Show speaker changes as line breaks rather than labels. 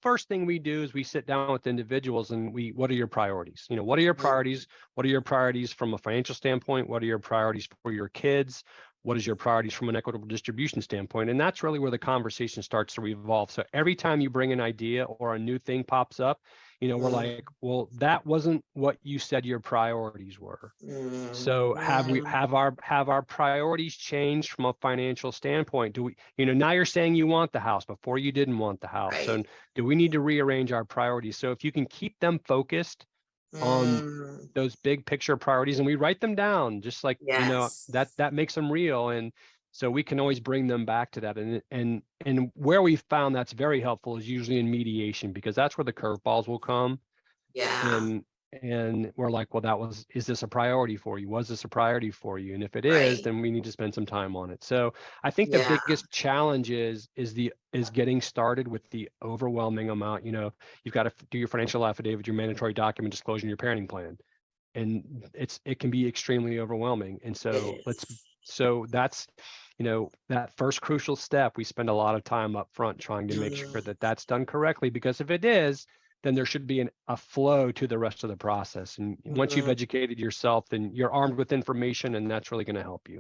first thing we do is we sit down with individuals and what are your priorities? What are your priorities? What are your priorities from a financial standpoint? What are your priorities for your kids? What is your priorities from an equitable distribution standpoint? And that's really where the conversation starts to revolve. So every time you bring an idea or a new thing pops up, we're like, well, that wasn't what you said your priorities were. So have our priorities changed from a financial standpoint? Do we, now you're saying you want the house before you didn't want the house.
Right.
So do we need to rearrange our priorities? So if you can keep them focused on those big picture priorities, and we write them down, just like,
Yes.
that makes them real. And so we can always bring them back to that. And where we found that's very helpful is usually in mediation, because that's where the curveballs will come.
Yeah.
And we're like, well, is this a priority for you? Was this a priority for you? And if it is,
Right.
then we need to spend some time on it. So I think the
Yeah.
biggest challenge is getting started with the overwhelming amount. You've got to do your financial affidavit, your mandatory document disclosure, and your parenting plan. And it can be extremely overwhelming. And so
It is.
that's, that first crucial step, we spend a lot of time up front trying to make sure that that's done correctly, because if it is, then there should be a flow to the rest of the process. And once you've educated yourself, then you're armed with information, and that's really going to help you.